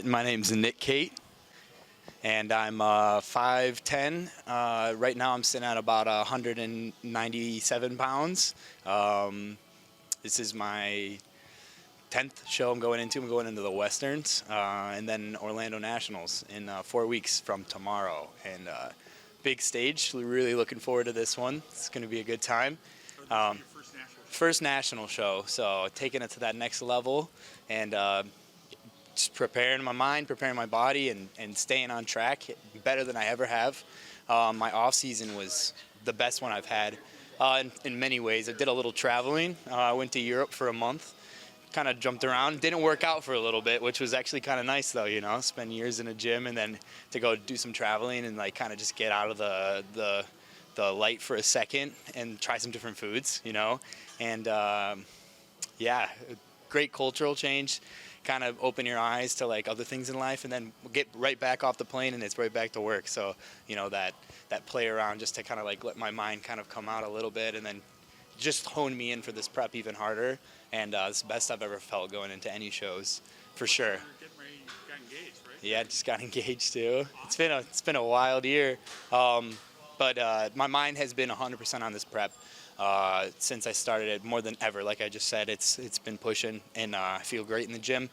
My name's Cate, and I'm 5'10". Right now I'm sitting at about 197 pounds. This is my 10th show I'm going into. I'm going into the Westerns and then Orlando Nationals in 4 weeks from tomorrow. And big stage. Really looking forward to this one. It's going to be a good time. Your first national show? First national show, so taking it to that next level and just preparing my mind, preparing my body, and staying on track better than I ever have. My off season was the best one I've had in many ways. I did a little traveling. I went to Europe for a month, kind of jumped around. Didn't work out for a little bit, which was actually kind of nice though, you know, spend years in a gym and then to go do some traveling and like kind of just get out of the light for a second and try some different foods, you know. And yeah, great cultural change, kind of open your eyes to like other things in life, and then get right back off the plane and it's right back to work. So, you know, that play around just to kind of like let my mind kind of come out a little bit and then just hone me in for this prep even harder. And it's the best I've ever felt going into any shows, for sure. You're getting ready, you got engaged, right? Yeah, just got engaged too. It's been a wild year. But my mind has been 100% on this prep since I started it, more than ever. Like I just said, it's been pushing, and I feel great in the gym.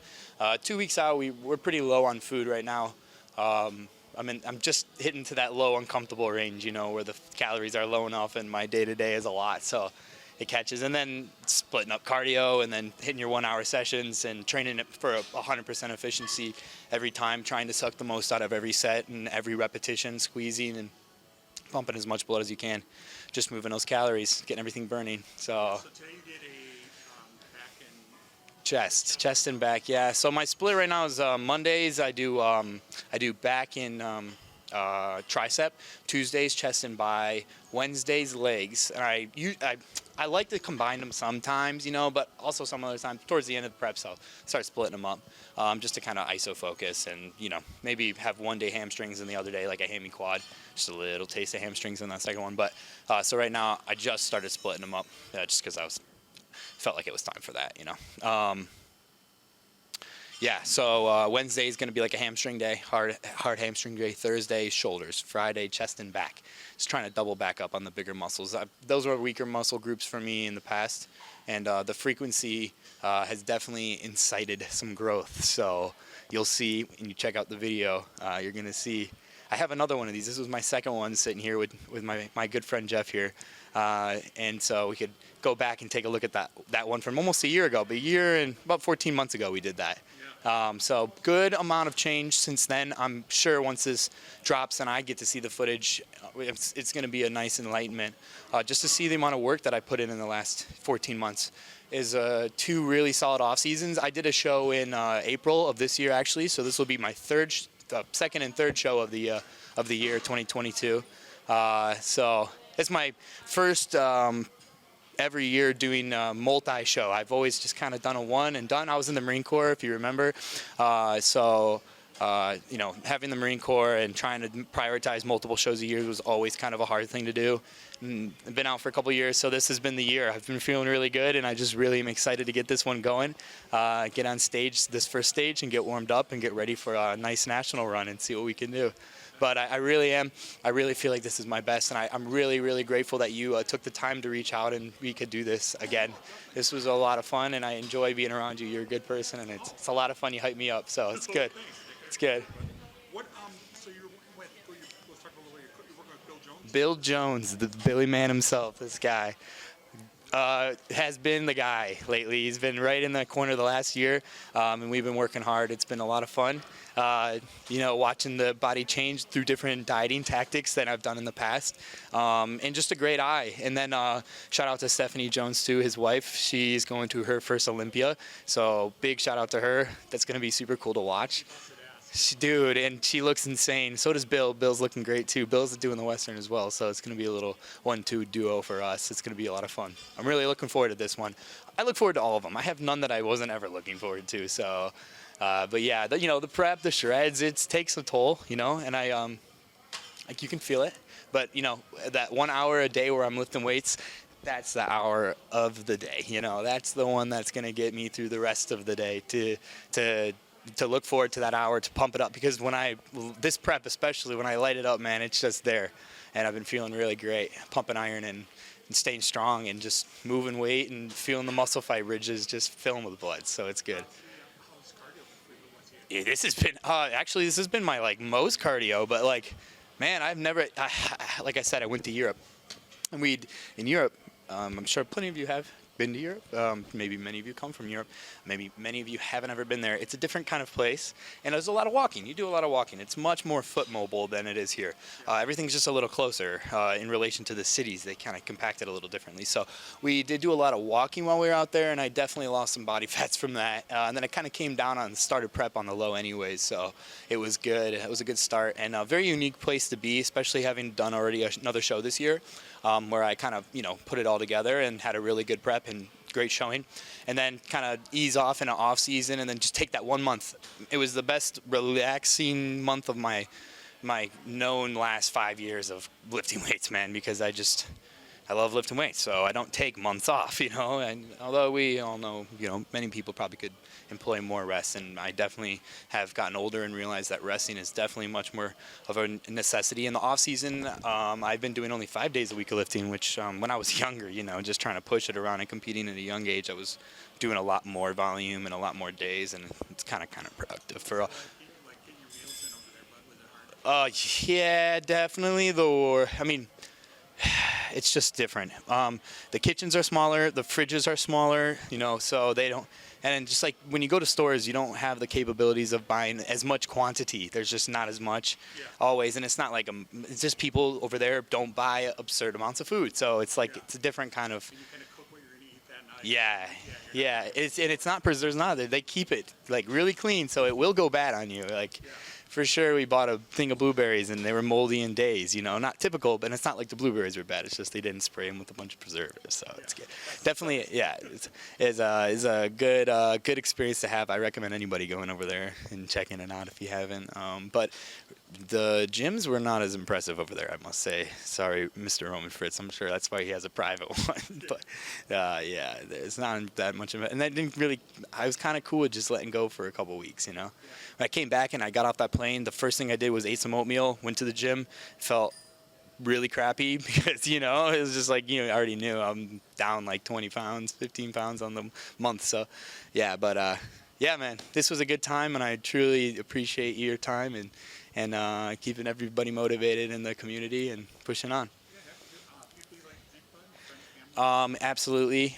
2 weeks out, we're pretty low on food right now. I'm just hitting to that low, uncomfortable range, you know, where the calories are low enough, and my day-to-day is a lot, so it catches. And then splitting up cardio, and then hitting your 1 hour sessions, and training it for 100% efficiency every time, trying to suck the most out of every set and every repetition, squeezing and pumping as much blood as you can, just moving those calories, getting everything burning. So today you did a back and chest and back, yeah. So my split right now is Mondays I do back and tricep, Tuesdays chest and bi, Wednesdays legs. And I like to combine them sometimes, you know, but also some other times towards the end of the prep, so start splitting them up just to kind of iso focus, and you know, maybe have one day hamstrings and the other day like a hammy quad, just a little taste of hamstrings in that second one. But so right now I just started splitting them up just because I felt like it was time for that, you know. Yeah, so Wednesday is going to be like a hamstring day, hard hamstring day. Thursday, shoulders. Friday, chest and back. Just trying to double back up on the bigger muscles. Those were weaker muscle groups for me in the past, and the frequency has definitely incited some growth. So you'll see when you check out the video, you're going to see. I have another one of these. This was my second one sitting here with my good friend Jeff here. And so we could go back and take a look at that one from almost a year ago, but a year and about 14 months ago we did that. So good amount of change since then. I'm sure once this drops and I get to see the footage, it's going to be a nice enlightenment. Just to see the amount of work that I put in the last 14 months is 2 really solid off seasons. I did a show in April of this year actually, so this will be my second and third show of the year 2022. So it's my first every year doing a multi-show. I've always just kind of done a one and done. I was in the Marine Corps, if you remember. You know, having the Marine Corps and trying to prioritize multiple shows a year was always kind of a hard thing to do. I've been out for a couple of years, so this has been the year. I've been feeling really good, and I just really am excited to get this one going, get on stage, this first stage, and get warmed up and get ready for a nice national run and see what we can do. But I really am. I really feel like this is my best, and I'm really, really grateful that you took the time to reach out and we could do this again. This was a lot of fun, and I enjoy being around you. You're a good person, and it's a lot of fun. You hype me up, so it's good. It's good. What? So you're working with? Let's talk a little bit. You're working with Bill Jones. Bill Jones, the Billy man himself. This guy has been the guy lately. He's been right in the corner the last year, and we've been working hard. It's been a lot of fun. You know, watching the body change through different dieting tactics that I've done in the past, and just a great eye. And then shout out to Stephanie Jones too, his wife. She's going to her first Olympia, so big shout out to her. That's going to be super cool to watch. Dude, and she looks insane. So does Bill. Bill's looking great too. Bill's doing the Western as well, so it's going to be a little 1-2 duo for us. It's going to be a lot of fun. I'm really looking forward to this one. I look forward to all of them. I have none that I wasn't ever looking forward to. So, but yeah, you know, the prep, the shreds, it takes a toll, you know, and like you can feel it. But you know, that 1 hour a day where I'm lifting weights, that's the hour of the day. You know, that's the one that's going to get me through the rest of the day to to look forward to that hour to pump it up, because this prep especially, when I light it up, man, it's just there. And I've been feeling really great, pumping iron and staying strong and just moving weight and feeling the muscle fibers just filling with blood. So it's good. How's cardio been for you? What's it? Yeah, this has been actually this has been my like most cardio, but like, man, I've never like I said, I went to Europe, and in Europe, I'm sure plenty of you have been to Europe. Maybe many of you come from Europe. Maybe many of you haven't ever been there. It's a different kind of place, and there's a lot of walking. You do a lot of walking. It's much more foot mobile than it is here. Everything's just a little closer in relation to the cities. They kind of compact it a little differently. So we did do a lot of walking while we were out there, and I definitely lost some body fats from that. And then I kind of came down on started prep on the low anyways, so it was good. It was a good start, and a very unique place to be, especially having done already another show this year, where I kind of put it all together and had a really good prep and great showing, and then kind of ease off in an off season, and then just take that 1 month. It was the best relaxing month of my known last 5 years of lifting weights, man, because I love lifting weights, so I don't take months off, and although we all know, many people probably could employ more rest, and I definitely have gotten older and realized that resting is definitely much more of a necessity. In the off season, I've been doing only 5 days a week of lifting, which when I was younger, just trying to push it around and competing at a young age, I was doing a lot more volume and a lot more days, and it's kind of productive for Like getting your meals in over there, but was it hard? yeah, definitely. Though, I mean, it's just different. The kitchens are smaller, the fridges are smaller, so they don't. And just like when you go to stores, you don't have the capabilities of buying as much quantity. There's just not as much always. And it's not like it's just people over there don't buy absurd amounts of food. So it's like it's a different kind of. And you kind of cook what you're going to eat that night. Yeah. It's not preserved. They keep it like really clean, so it will go bad on you. Like. For sure, we bought a thing of blueberries, and they were moldy in days. Not typical, but it's not like the blueberries were bad. It's just they didn't spray them with a bunch of preservatives, so it's good. Definitely, it's a good experience to have. I recommend anybody going over there and checking it out if you haven't. But the gyms were not as impressive over there, I must say. Sorry, Mr. Roman Fritz. I'm sure that's why he has a private one. But there's not that much of it. And that didn't really. I was kind of cool with just letting go for a couple weeks. When I came back and I got off that plane, the first thing I did was ate some oatmeal, went to the gym, felt really crappy because, it was just like, I already knew I'm down like 20 pounds, 15 pounds on the month. So, man, this was a good time, and I truly appreciate your time and keeping everybody motivated in the community and pushing on. Absolutely.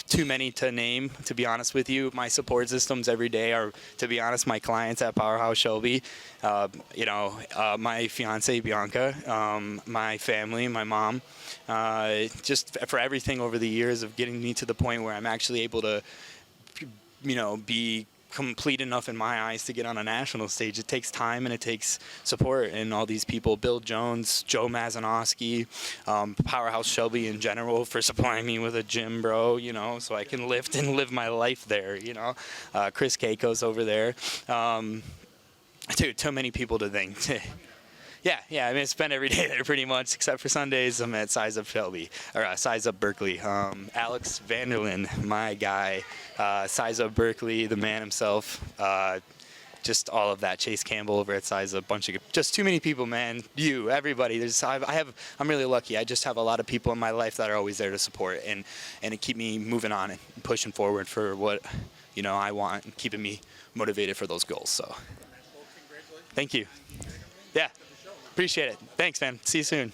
Too many to name, to be honest with you. My support systems every day are, to be honest, my clients at Powerhouse Shelby, my fiance Bianca, my family, my mom, just for everything over the years of getting me to the point where I'm actually able to, be complete enough in my eyes to get on a national stage. It takes time and it takes support, and all these people, Bill Jones, Joe Mazanowski, Powerhouse Shelby in general for supplying me with a gym, bro, so I can lift and live my life there, Chris Keiko's over there. Dude, too many people to thank. Yeah, I spend every day there pretty much, except for Sundays. I'm at Size Up Shelby, or Size Up Berkeley. Alex Vanderlyn, my guy, Size Up Berkeley, the man himself. Just all of that. Chase Campbell over at Size Up, just too many people, man. You, everybody. I'm really lucky. I just have a lot of people in my life that are always there to support and to keep me moving on and pushing forward for what I want, and keeping me motivated for those goals. So, Well, congratulations. thank you. Yeah. Appreciate it. Thanks, man. See you soon.